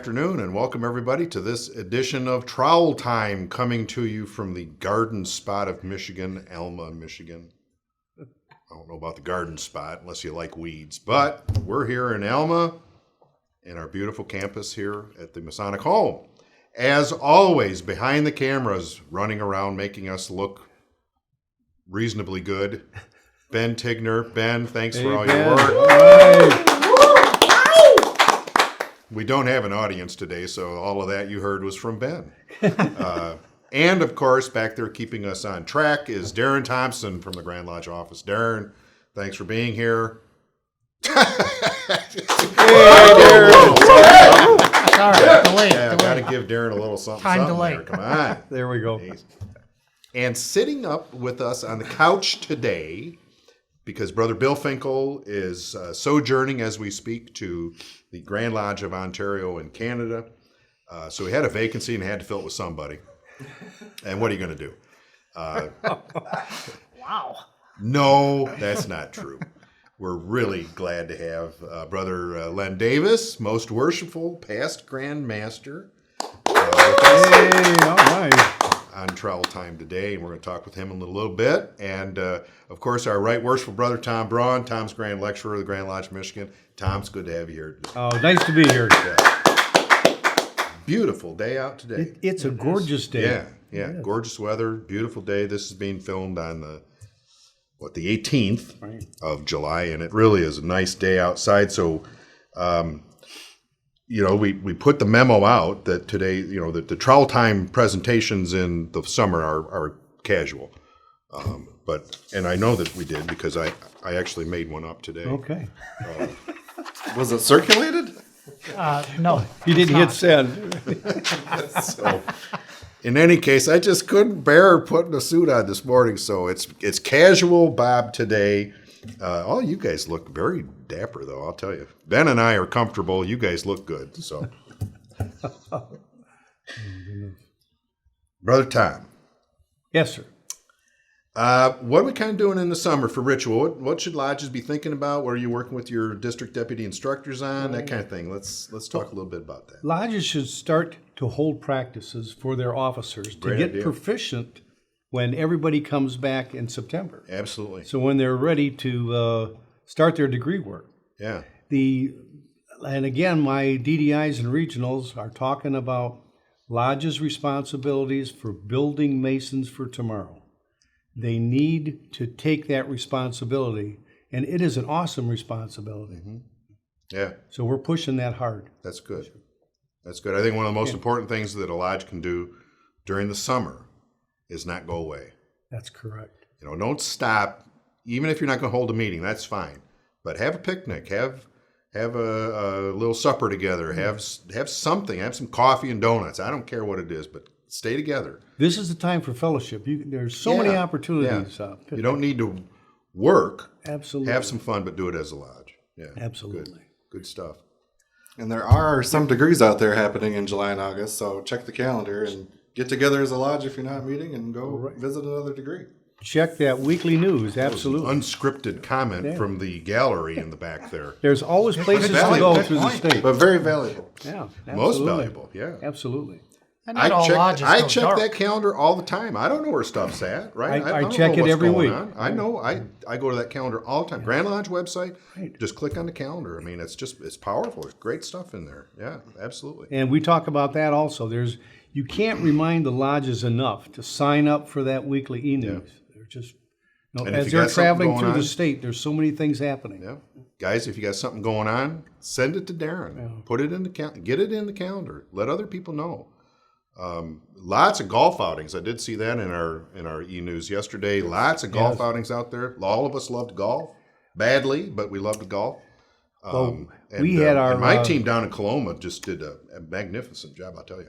afternoon, and welcome everybody to this edition of Trowel Time, coming to you from the garden spot of Michigan, Alma, Michigan. I don't know about the garden spot unless you like weeds, but we're here in Alma in our beautiful campus here at the Masonic home. As always, behind the cameras, running around making us look reasonably good, Ben Tigner. Ben, thanks for all your work. Hey. We don't have an audience today, so all of that you heard was from Ben. And, of course, back there keeping us on track is Darren Thompson from the Grand Lodge office. Darren, thanks for being here. Sorry, delay. Yeah, I've got to give Darren a little something. Time something delay. there. Come on. There we go. And sitting up with us on the couch today, because Brother Bill Finkel is sojourning as we speak to the Grand Lodge of Ontario in Canada. So he had a vacancy and had to fill it with somebody. And what are you going to do? Wow. No, that's not true. We're really glad to have Brother Len Davis, most worshipful past Grand Master, Hey, all right. on Trowel Time today, and we're going to talk with him in a little bit. And, of course, our right worshipful brother, Tom Braun. Tom's Grand Lecturer of the Grand Lodge, Michigan. Tom's good to have you here. Oh, nice to be here. Beautiful day out today. It's a gorgeous day. Yeah. Gorgeous weather, beautiful day. This is being filmed on the 18th of July, and it really is a nice day outside. So, we put the memo out that today, that the Trowel Time presentations in the summer are casual. And I know that we did because I actually made one up today. Okay. Was it circulated? No. You didn't hit send. So, in any case, I just couldn't bear putting a suit on this morning, so it's casual Bob today. All you guys look very dapper, though, I'll tell you. Ben and I are comfortable. You guys look good, so. Brother Tom. Yes, sir. What are we kind of doing in the summer for ritual? What should lodges be thinking about? What are you working with your district deputy instructors on? That kind of thing. Let's talk a little bit about that. Lodges should start to hold practices for their officers to Great get idea. Proficient when everybody comes back in September. Absolutely. So when they're ready to start their degree work. Yeah. And again, my DDIs and regionals are talking about lodges' responsibilities for building masons for tomorrow. They need to take that responsibility, and it is an awesome responsibility. Mm-hmm. Yeah. So we're pushing that hard. That's good. That's good. I think one of the most important things that a lodge can do during the summer is not go away. That's correct. Don't stop. Even if you're not going to hold a meeting, that's fine. But have a picnic. Have a little supper together. Have something. Have some coffee and donuts. I don't care what it is, but stay together. This is the time for fellowship. There's so many opportunities. Yeah. You don't need to work. Absolutely. Have some fun, but do it as a lodge. Yeah. Absolutely. Good stuff. And there are some degrees out there happening in July and August, so check the calendar and get together as a lodge if you're not meeting and go visit another degree. Check that weekly news. Absolutely. Unscripted comment from the gallery in the back there. There's always places to go through the state. But very valuable. Yeah, absolutely. Most valuable, yeah. Absolutely. And not all lodges I go check dark. that calendar all the time. I don't know where stuff's at, right? I don't check know it what's every going week. on. I know. I go to that calendar all the time. Grand Lodge website, just click on the calendar. I mean, it's powerful. There's great stuff in there. Yeah, absolutely. And we talk about that also. You can't remind the lodges enough to sign up for that weekly e-news. They're just, And if as you they're got something traveling going through on- the state, there's so many things happening. Yeah. Guys, if you got something going on, send it to Darren. Yeah. Put it in the get it in the calendar. Let other people know. Lots of golf outings. I did see that in our e-news yesterday. Lots of golf outings out there. All of us love to golf badly, but we love to golf. We had our and my team down in Coloma just did a magnificent job. I'll tell you,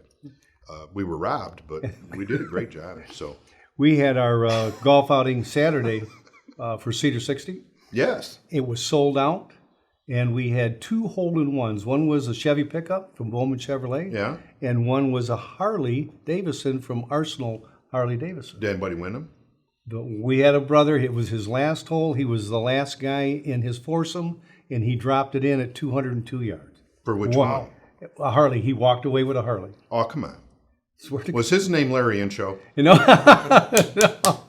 we were robbed, but we did a great job. So We had our golf outing Saturday for Cedar 60. yes, It was sold out, and we had 2 hole-in-ones. One was a Chevy pickup from Bowman Chevrolet, yeah. and one was a Harley Davidson from Arsenal Harley Davidson. Did anybody win them? We had a brother. It was his last hole. He was the last guy in his foursome, and he dropped it in at 202 yards. For which Wow. A Harley. He walked away with a Harley. Oh, come on. Swear to Was his name Larry Inshow? You know? No.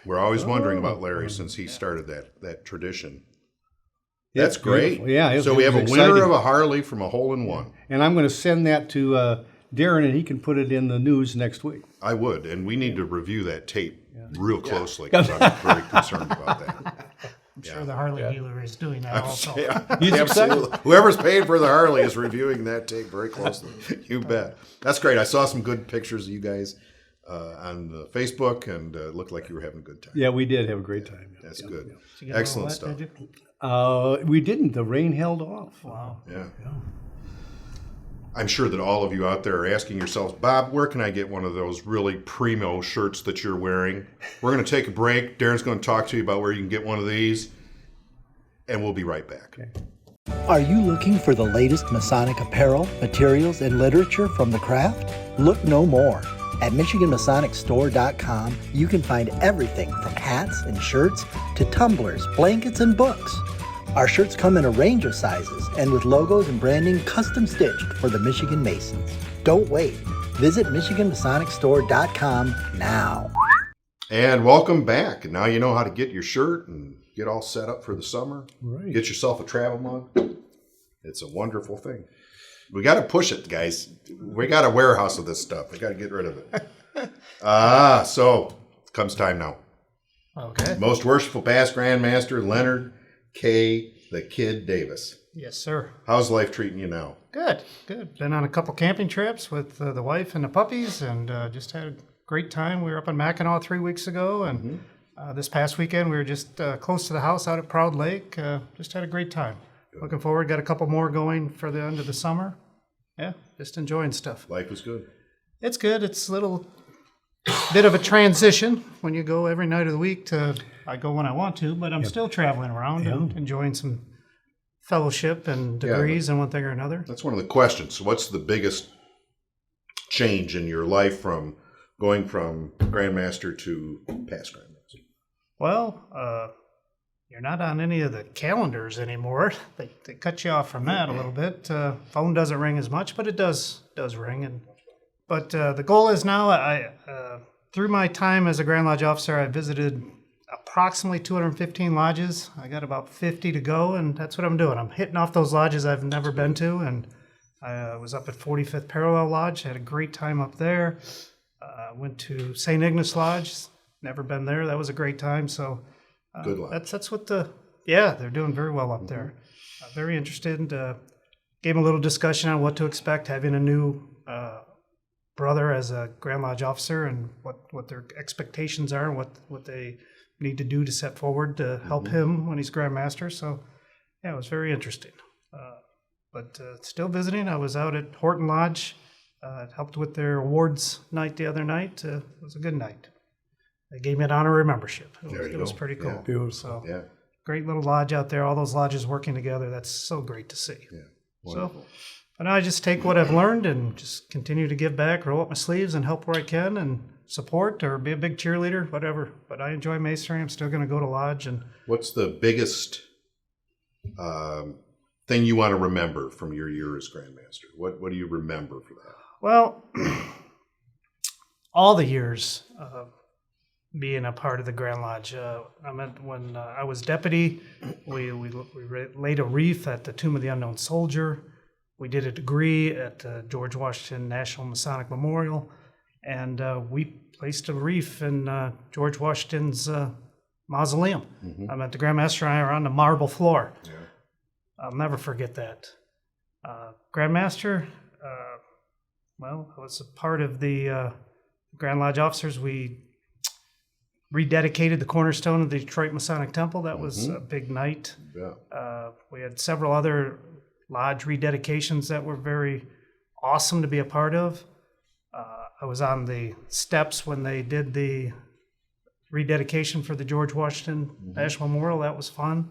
We're always wondering about Larry since he started that tradition. It's That's great. beautiful. Yeah, So it we have a was winner exciting. of a Harley from a hole-in-one. And I'm going to send that to Darren, and he can put it in the news next week. I would, and we need to review that tape real closely because I'm very concerned about that. I'm sure the Harley dealer is doing that also. Yeah, He's absolutely. excited. Whoever's paying for the Harley is reviewing that tape very closely. You bet. That's great. I saw some good pictures of you guys on Facebook, and it looked like you were having a good time. Yeah, we did have a great time. That's good. Did you get Excellent all that, stuff. did you? We didn't. The rain held off. Wow. Yeah. I'm sure that all of you out there are asking yourselves, Bob, where can I get one of those really primo shirts that you're wearing? We're going to take a break. Darren's going to talk to you about where you can get one of these, and we'll be right back. Okay. Are you looking for the latest Masonic apparel, materials, and literature from the craft? Look no more. At MichiganMasonicStore.com, you can find everything from hats and shirts to tumblers, blankets, and books. Our shirts come in a range of sizes and with logos and branding custom stitched for the Michigan Masons. Don't wait. Visit MichiganMasonicStore.com now. And welcome back. And now you know how to get your shirt and get all set up for the summer. Right. Get yourself a travel mug. It's a wonderful thing. We got to push it, guys. We got a warehouse of this stuff. We got to get rid of it. So comes time now. Okay. Most worshipful past Grandmaster Leonard K. the Kid Davis. Yes, sir. How's life treating you now? Good, good. Been on a couple camping trips with the wife and the puppies, and just had a great time. We were up in Mackinac 3 weeks ago, and this past weekend we were just close to the house out at Proud Lake. Just had a great time. Looking forward. Got a couple more going for the end of the summer. Yeah, just enjoying stuff. Life was good. It's good. It's a little bit of a transition when you go every night of the week to I go when I want to, but I'm still traveling around and enjoying some fellowship and degrees and one thing or another. That's one of the questions. So what's the biggest change in your life from going from Grandmaster to past Grandmaster? Well, you're not on any of the calendars anymore. They cut you off from that a little bit. Phone doesn't ring as much, but it does ring. But the goal is now, I through my time as a Grand Lodge officer, I visited approximately 215 lodges. I got about 50 to go, and that's what I'm doing. I'm hitting off those lodges I've never been to, and I was up at 45th Parallel Lodge. Had a great time up there. Went to St. Ignace Lodge. Never been there. That was a great time. So Good lodge. that's what they're doing very well up there. Very interested. Gave them a little discussion on what to expect having a new brother as a Grand Lodge officer and what their expectations are and what they need to do to set forward to help him when he's Grand Master. So, yeah, it was very interesting. But still visiting. I was out at Horton Lodge. Helped with their awards night the other night. It was a good night. They gave me an honorary membership. It was pretty cool. Yeah. Beautiful. So, Yeah. great little lodge out there. All those lodges working together. That's so great to see. Yeah. So, Wonderful. but I just take what I've learned and just continue to give back, roll up my sleeves and help where I can and support or be a big cheerleader, whatever. But I enjoy masonry. I'm still going to go to lodge. And What's the biggest thing you want to remember from your year as Grandmaster? What do you remember for that? well, all the years being a part of the Grand Lodge. I meant when I was deputy, we laid a wreath at the Tomb of the Unknown Soldier. We did a degree at the George Washington National Masonic Memorial, and we placed a wreath in George Washington's mausoleum. I meant the Grand Master and I are on the marble floor. Yeah. I'll never forget that. Grand Master, well, I was a part of the Grand Lodge officers. We rededicated the cornerstone of the Detroit Masonic Temple. That was a big night. Yeah. We had several other lodge rededications that were very awesome to be a part of. I was on the steps when they did the rededication for the George Washington National Memorial. That was fun.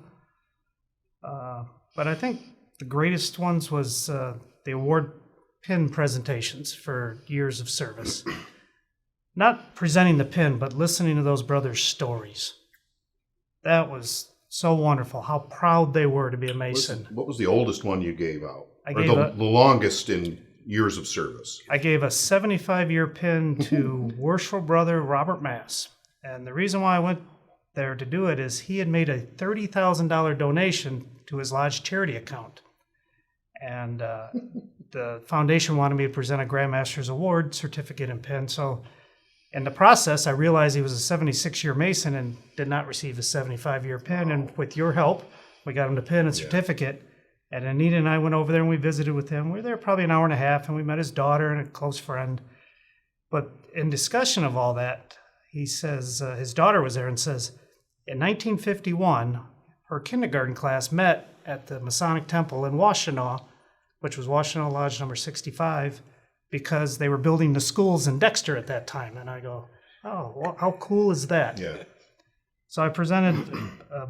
But I think the greatest ones was the award pin presentations for years of service. Not presenting the pin, but listening to those brothers' stories. That was so wonderful, how proud they were to be a Mason. What was the oldest one you gave out? I Or gave the longest in years of service. I gave a 75-year pin to worshipful brother Robert Mass. And the reason why I went there to do it is he had made a $30,000 donation to his lodge charity account. And the foundation wanted me to present a Grandmaster's Award certificate and pin. So in the process, I realized he was a 76-year Mason and did not receive a 75-year pin. And with your help, we got him the pin and certificate. And Anita and I went over there and we visited with him. We were there probably an hour and a half, and we met his daughter and a close friend. But in discussion of all that, he says, his daughter was there and says, in 1951, her kindergarten class met at the Masonic Temple in Washtenaw, which was Washtenaw Lodge number 65, because they were building the schools in Dexter at that time. And I go, oh, well, how cool is that? Yeah. So I presented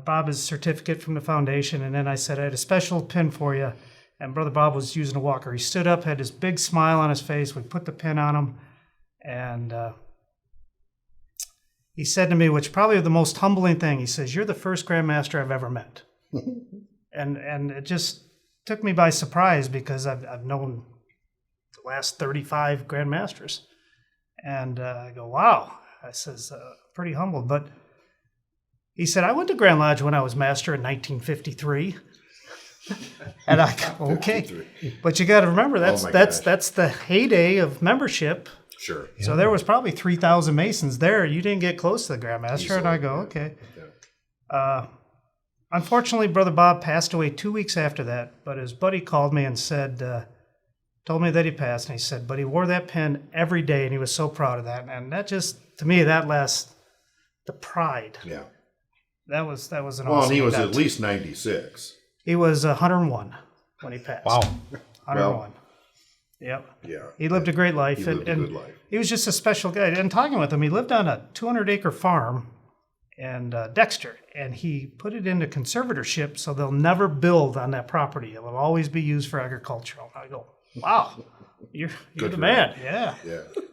Bob his certificate from the foundation, and then I said, I had a special pin for you. And Brother Bob was using a walker. He stood up, had this big smile on his face. We put the pin on him, and he said to me, which probably the most humbling thing, he says, you're the first Grandmaster I've ever met. and it just took me by surprise because I've known the last 35 Grandmasters. And I go, wow. I says, pretty humbled. But he said, I went to Grand Lodge when I was master in 1953. And I go, okay. But you got to remember, that's the heyday of membership. Sure. So there was probably 3,000 Masons there. You didn't get close to the Grandmaster. Easily, and I go, yeah. okay. Yeah. Unfortunately, Brother Bob passed away 2 weeks after that. But his buddy called me and said, told me that he passed. And he said, but he wore that pin every day, and he was so proud of that. And that just, to me, that last, the pride. Yeah. That was an awesome Well, and he was event. at least 96. He was 101 when he passed. Wow. 101. Well, Yep. yeah. He lived a great life. He lived a good life. He was just a special guy. And talking with him, he lived on a 200-acre farm in Dexter, and he put it into conservatorship so they'll never build on that property. It will always be used for agricultural. I go, wow, you're the for man. him. Yeah.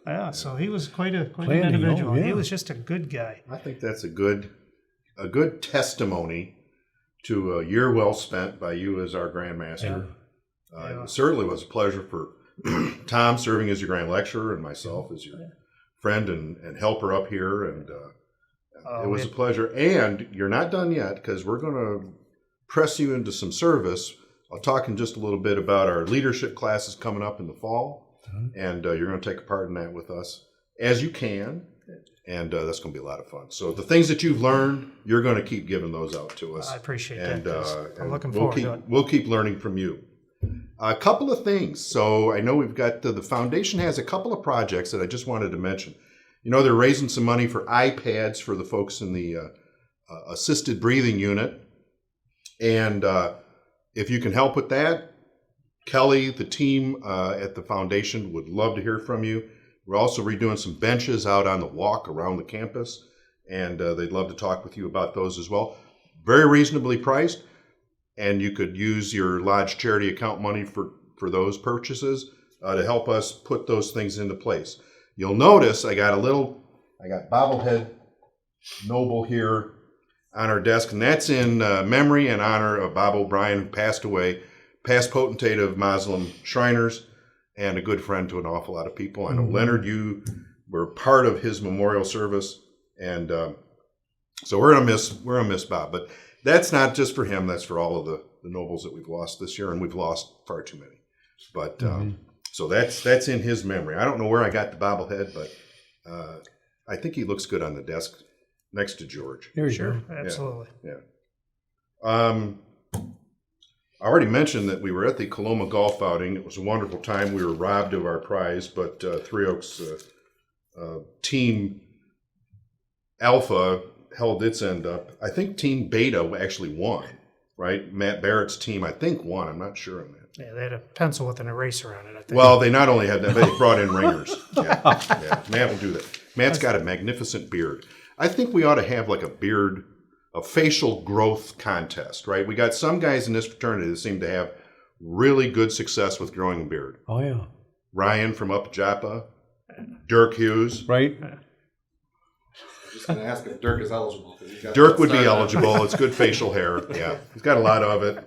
Yeah. So he was quite an Planning, individual. oh, yeah. He was just a good guy. I think that's a good testimony to a year well spent by you as our Grandmaster. It certainly was a pleasure for Tom serving as your Grand Lecturer and myself as your friend and helper up here. And it was a pleasure. And you're not done yet, because we're going to press you into some service. I'll talk in just a little bit about our leadership classes coming up in the fall. And you're going to take a part in that with us as you can. And that's going to be a lot of fun. So the things that you've learned, you're going to keep giving those out to us. I appreciate And, that. I'm looking we'll forward to it. We'll keep learning from you. A couple of things. So I know we've got the foundation has a couple of projects that I just wanted to mention. You know, they're raising some money for iPads for the folks in the assisted breathing unit. And if you can help with that, Kelly, the team at the foundation would love to hear from you. We're also redoing some benches out on the walk around the campus, and they'd love to talk with you about those as well. Very reasonably priced, and you could use your lodge charity account money for those purchases to help us put those things into place. You'll notice I got bobblehead Noble here on our desk, and that's in memory and honor of Bob O'Brien, who passed away, past potentate of Muslim Shriners, and a good friend to an awful lot of people. I know, Leonard, you were part of his memorial service, and so we're gonna miss Bob. But that's not just for him; that's for all of the nobles that we've lost this year, and we've lost far too many. But so that's in his memory. I don't know where I got the bobblehead, but I think he looks good on the desk next to George. There you Sure, go. absolutely. Yeah. I already mentioned that we were at the Coloma Golf Outing. It was a wonderful time. We were robbed of our prize, but Three Oaks Team Alpha held its end up. I think Team Beta actually won, right? Matt Barrett's team, I think, won. I'm not sure on that. Yeah, they had a pencil with an eraser on it, I think. Well, they not only had that, but they brought in ringers. Yeah. Matt will do that. Matt's got a magnificent beard. I think we ought to have like a facial growth contest, right? We got some guys in this fraternity that seem to have really good success with growing a beard. Oh, yeah. Ryan from Up Joppa, Dirk Hughes. Right? I'm just going to ask if Dirk is eligible. Dirk would be eligible. It's good facial hair. Yeah, he's got a lot of it.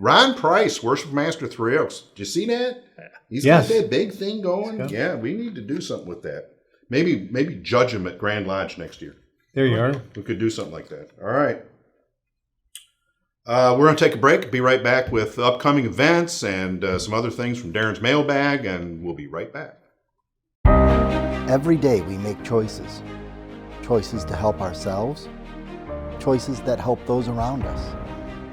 Ron Price, Worship Master 3 Oaks. Did you see that? He's Yes. got that big thing going. Yeah. Yeah, we need to do something with that. Maybe judge him at Grand Lodge next year. There you are. We could do something like that. All right. We're going to take a break. Be right back with upcoming events and some other things from Darren's mailbag, and we'll be right back. Every day we make choices. Choices to help ourselves. Choices that help those around us.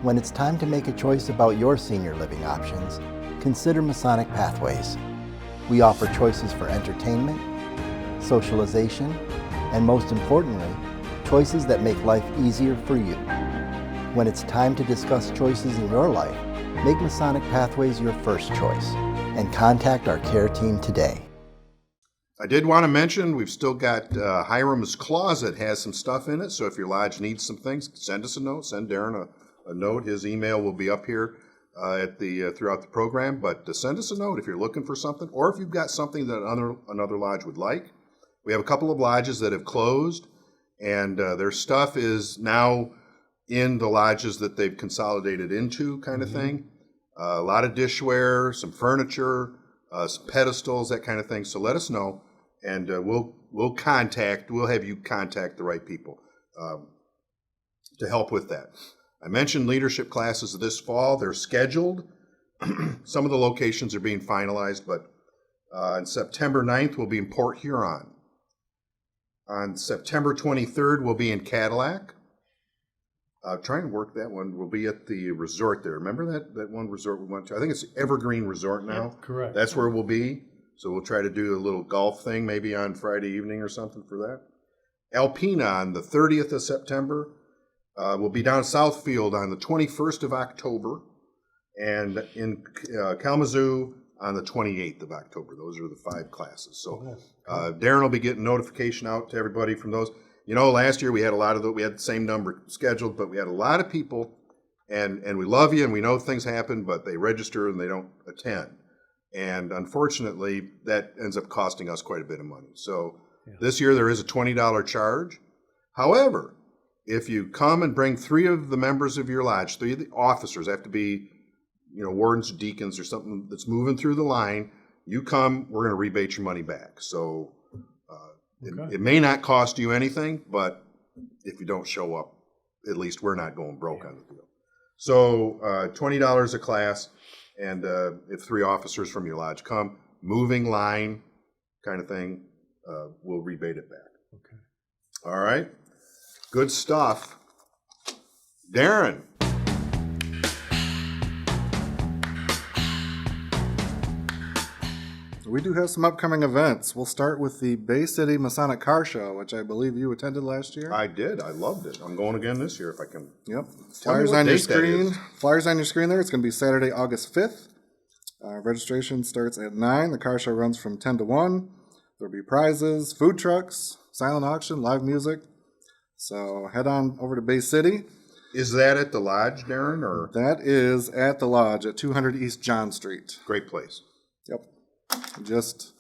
When it's time to make a choice about your senior living options, consider Masonic Pathways. We offer choices for entertainment, socialization, and most importantly, choices that make life easier for you. When it's time to discuss choices in your life, make Masonic Pathways your first choice and contact our care team today. I did want to mention we've still got Hiram's Closet has some stuff in it, so if your lodge needs some things, send us a note. Send Darren a note. His email will be up here throughout the program, but send us a note if you're looking for something, or if you've got something that another lodge would like. We have a couple of lodges that have closed, and their stuff is now in the lodges that they've consolidated into, kind of thing. A lot of dishware, some furniture, some pedestals, that kind of thing. So let us know, and we'll have you contact the right people to help with that. I mentioned leadership classes this fall. They're scheduled. Some of the locations are being finalized, but on September 9th, we'll be in Port Huron. On September 23rd, we'll be in Cadillac. Trying to work that one. We'll be at the resort there. Remember that one resort we went to? I think it's Evergreen Resort now. Yep, correct. That's where we'll be. So we'll try to do a little golf thing maybe on Friday evening or something for that. Alpena on the 30th of September. We'll be down Southfield on the 21st of October. And in Kalamazoo on the 28th of October. Those are the 5 classes. So Darren will be getting notification out to everybody from those. You know, last year we had we had the same number scheduled, but we had a lot of people, and we love you and we know things happen, but they register and they don't attend. And unfortunately, that ends up costing us quite a bit of money. So this year there is a $20 charge. However, if you come and bring 3 of the members of your lodge, 3 of the officers, have to be, wardens, deacons, or something that's moving through the line, you come, we're going to rebate your money back. So it may not cost you anything, but if you don't show up, at least we're not going broke on the deal. So $20 a class, and if 3 officers from your lodge come, moving line kind of thing, we'll rebate it back. Okay. All right. Good stuff. Darren. We do have some upcoming events. We'll start with the Bay City Masonic Car Show, which I believe you attended last year. I did. I loved it. I'm going again this year if I can. Yep. Tell me Flyers what on your date that screen. is. Flyers on your screen there. It's going to be Saturday, August 5th. Registration starts at 9. The car show runs from 10 to 1. There'll be prizes, food trucks, silent auction, live music. So head on over to Bay City. Is that at the lodge, Darren, or? That is at the lodge at 200 East John Street. Great place. Yep. Just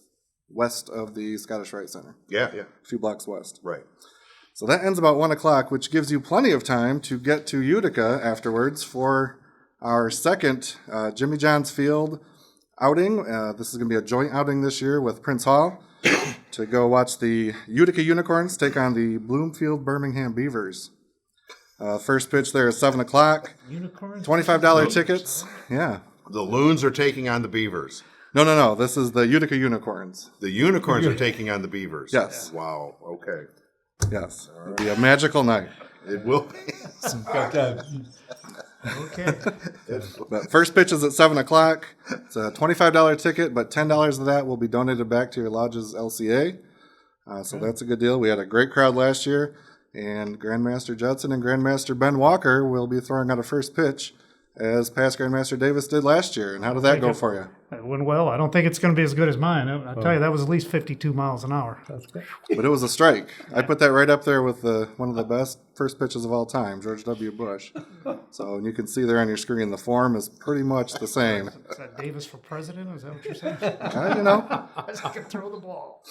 west of the Scottish Rite Center. Yeah. A few blocks west. Right. So that ends about 1 o'clock, which gives you plenty of time to get to Utica afterwards for our second Jimmy John's Field outing. This is going to be a joint outing this year with Prince Hall to go watch the Utica Unicorns take on the Bloomfield Birmingham Beavers. First pitch there is 7 o'clock. Unicorns? $25 tickets. Yeah. The Loons are taking on the Beavers. No. This is the Utica Unicorns. The Unicorns are taking on the Beavers. Yes. Wow. Okay. Yes. It'll be a magical night. It will be. Got that. Okay. But first pitch is at 7 o'clock. It's a $25 ticket, but $10 of that will be donated back to your lodge's LCA. So that's a good deal. We had a great crowd last year, and Grandmaster Judson and Grandmaster Ben Walker will be throwing out a first pitch, as past Grandmaster Davis did last year. And how did that go for you? It went well. I don't think it's going to be as good as mine. I'll tell you, that was at least 52 miles an hour. That's great. But it was a strike. I put that right up there with one of the best first pitches of all time, George W. Bush. So you can see there on your screen, the form is pretty much the same. Is that Davis for president? Is that what you're saying? I can throw the ball.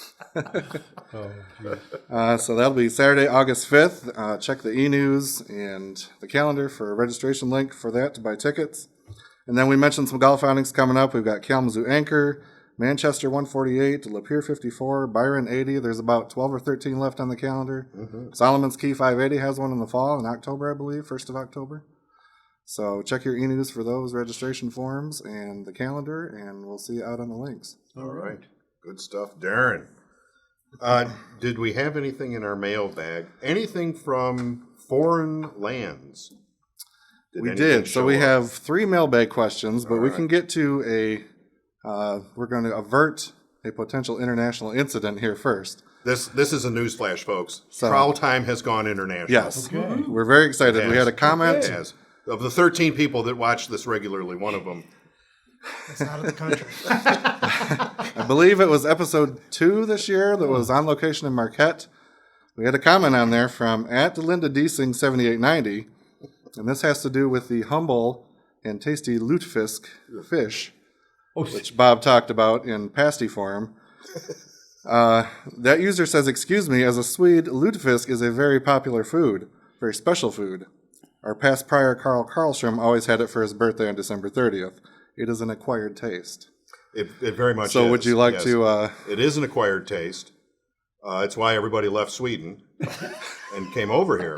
So that'll be Saturday, August 5th. Check the e-news and the calendar for a registration link for that to buy tickets. And then we mentioned some golf outings coming up. We've got Kalamazoo Anchor, Manchester 148, Lapeer 54, Byron 80. There's about 12 or 13 left on the calendar. Solomon's Key 580 has one in the fall, in October, I believe, 1st of October. So check your e-news for those registration forms and the calendar, and we'll see you out on the links. All right. Good stuff. Darren, did we have anything in our mailbag? Anything from foreign lands? We did. So we have 3 mailbag questions, but we can get to we're going to avert a potential international incident here first. This is a newsflash, folks. So- Trowel time has gone international. Yes. We're very excited. We had a comment. It has. Of the 13 people that watch this regularly, one of them. It's out of the country. I believe it was episode 2 this year that was on location in Marquette. We had a comment on there from @LindaDeasing7890, and this has to do with the humble and tasty lutefisk fish, which Bob talked about in pasty form. That user says, "Excuse me, as a Swede, lutefisk is a very popular food, very special food. Our past prior Carl Karlstrom always had it for his birthday on December 30th. It is an acquired taste." It very much So is. would you like yes. to... It is an acquired taste. It's why everybody left Sweden and came over here.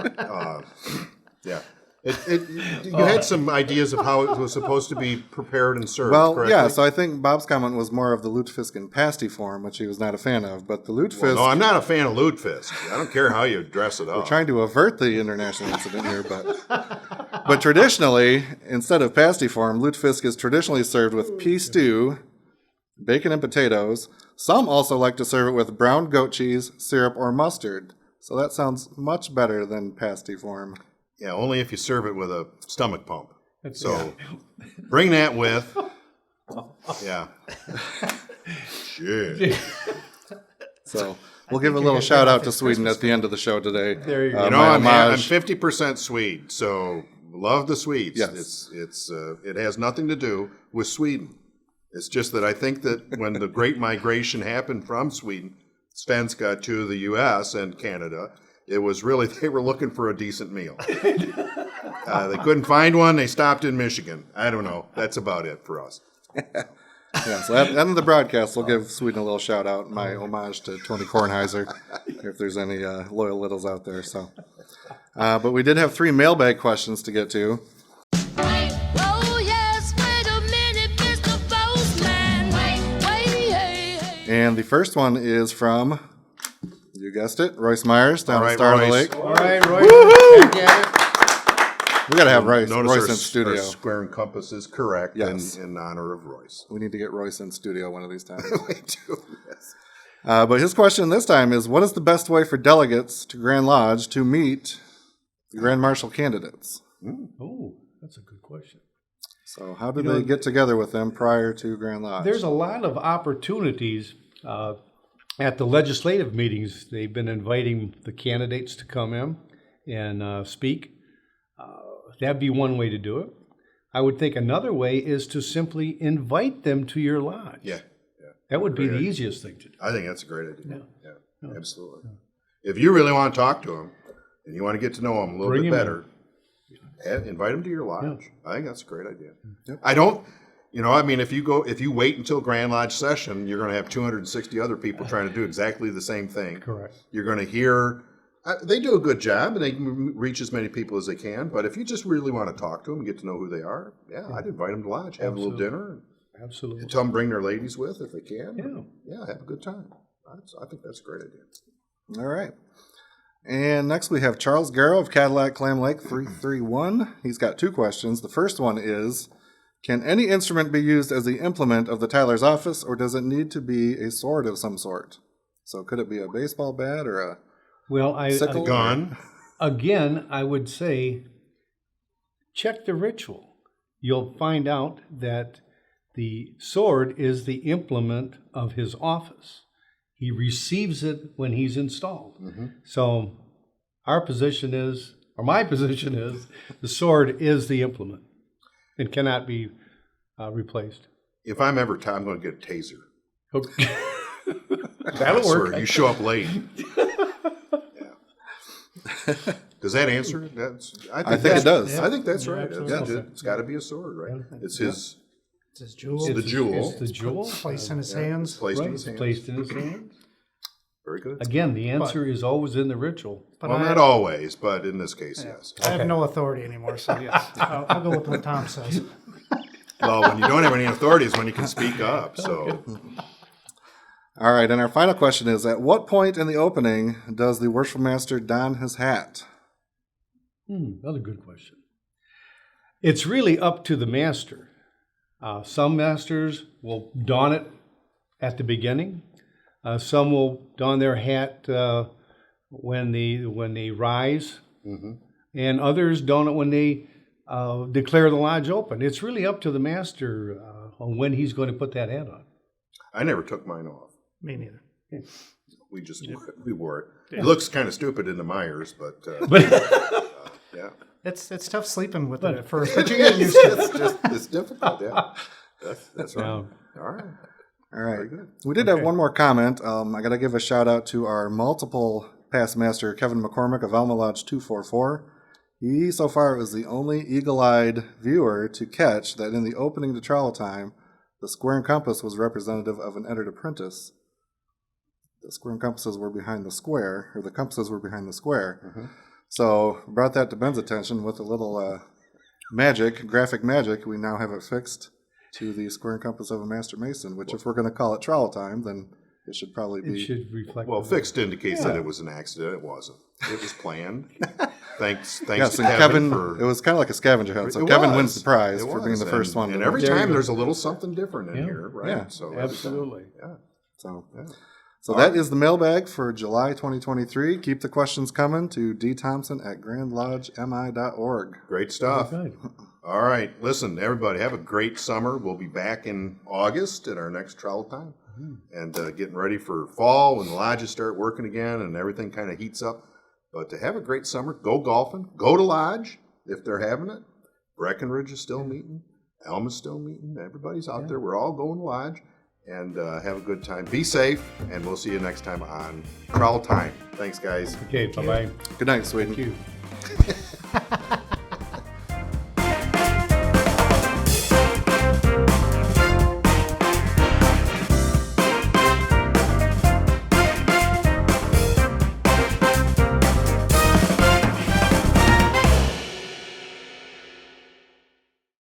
Yeah. You had some ideas of how it was supposed to be prepared and served, Well, correctly? yeah, so I think Bob's comment was more of the lutefisk in pasty form, which he was not a fan of. But the lutefisk, Well, no, I'm not a fan of lutefisk. I don't care how you dress it up. trying to avert the international incident here, but traditionally, instead of pasty form, lutefisk is traditionally served with pea stew, bacon and potatoes. Some also like to serve it with brown goat cheese, syrup, or mustard. So that sounds much better than pasty form. Yeah, only if you serve it with a stomach pump. So bring that with. Yeah. Shit. So we'll give a little shout out to Sweden at the end of the show today. There you go. You know, my I'm homage. 50% Swede, so love the Swedes. Yes. It has nothing to do with Sweden. It's just that I think that when the Great Migration happened from Sweden, Svenska, to the U.S. and Canada, it was really, they were looking for a decent meal. They couldn't find one. They stopped in Michigan. I don't know. That's about it for us. Yeah, so at the end of the broadcast, we'll give Sweden a little shout out, my homage to Tony Kornheiser, if there's any loyal littles out there. So, but we did have 3 mailbag questions to get to. Oh, yes, wait a minute, Mr. Postman. Wait, And the first one is from, you guessed it, Royce Myers down All at right, Star of the Royce. Lake. All right, Roy. Back at it. We got to have Royce Notice in our studio. square and compass is correct Yes. in honor of Royce. We need to get Royce in studio one of these times. We do, yes. But his question this time is, what is the best way for delegates to Grand Lodge to meet the Grand Marshal candidates? Oh, that's a good question. So how do they get together with them prior to Grand Lodge? There's a lot of opportunities at the legislative meetings. They've been inviting the candidates to come in and speak. That'd be one way to do it. I would think another way is to simply invite them to your lodge. Yeah. That would be the Great idea. easiest thing to do. I think that's a great idea. Yeah, absolutely. If you really want to talk to him and you want to get to know him a little Bring bit him better, invite him to your lodge. I think that's a great idea. I don't, I mean, if you wait until Grand Lodge session, you're going to have 260 other people trying to do exactly the same thing. Correct. You're going to hear, they do a good job and they can reach as many people as they can. But if you just really want to talk to them and get to know who they are, I'd invite them to lodge, have a little dinner. Absolutely. Tell them to bring their ladies with if they can. Yeah. Have a good time. I think that's a great idea. All right. And next we have Charles Garrow of Cadillac Clam Lake 331. He's got 2 questions. The first one is, can any instrument be used as the implement of the Tyler's office, or does it need to be a sword of some sort? So could it be a baseball bat or a Well, sickle? Gun. Again, I would say check the ritual. You'll find out that the sword is the implement of his office. He receives it when he's installed. So our position is, or my position is, the sword is the implement and cannot be replaced. If I'm ever I'm going to get a taser. Okay. I That'll swear, work. you show up late. Does that answer? I think it does. I think that's Yeah, right. absolutely. It's got to be a sword, right? It's his It's his jewel. the jewel It's the jewel. Placed in his hands. placed in Right, his it's hand. placed in his hands. Very good. Again, the answer is always in the ritual. But Well, I, not always, but in this case, yes. I have no authority anymore, so yes, I'll go with what Tom says. Well, when you don't have any authority is when you can speak up. So, All right, and our final question is, at what point in the opening does the worship master don his hat? Another good question. It's really up to the master. Some masters will don it at the beginning. Some will don their hat when they rise, and others don it when they declare the lodge open. It's really up to the master on when he's going to put that hat on. I never took mine off. Me neither. We wore it. It looks kind of stupid in the Myers, but yeah. It's tough sleeping with it at first, but you get used to it. It's difficult. Yeah, that's right. Yeah. All right. All right. We did have one more comment. I got to give a shout out to our multiple past master, Kevin McCormick of Alma Lodge 244. He, so far, was the only eagle-eyed viewer to catch that in the opening to Trowel time, the square and compass was representative of an entered apprentice. The square and compasses were behind the square, or the compasses were behind the square. So brought that to Ben's attention with a little graphic magic. We now have it fixed to the square and compass of a master mason, which if we're going to call it Trowel time, then it should probably It be. should reflect. Well, the- fixed indicates that it was an accident. It wasn't. It was planned. Thanks Yes, to and Kevin Kevin, for. it was kind of like a scavenger hunt. So It Kevin was. wins the prize It for being was. the first one. And to- every There you time go. there's a little something different in Yeah. here, right? Yeah. So every time. Absolutely. Yeah. So that is the mailbag for July 2023. Keep the questions coming to dthompson@grandlodgemi.org. Great stuff. Good. All right. Listen, everybody, have a great summer. We'll be back in August at our next Trowel time and getting ready for fall when the lodges start working again and everything kind of heats up. But to have a great summer, go golfing, go to lodge if they're having it. Breckenridge is still meeting. Alma's still meeting. Everybody's out there. We're all going to lodge and have a good time. Be safe, and we'll see you next time on Trowel Time. Thanks, guys. Okay, bye-bye. Good night, Sweden. Thank you.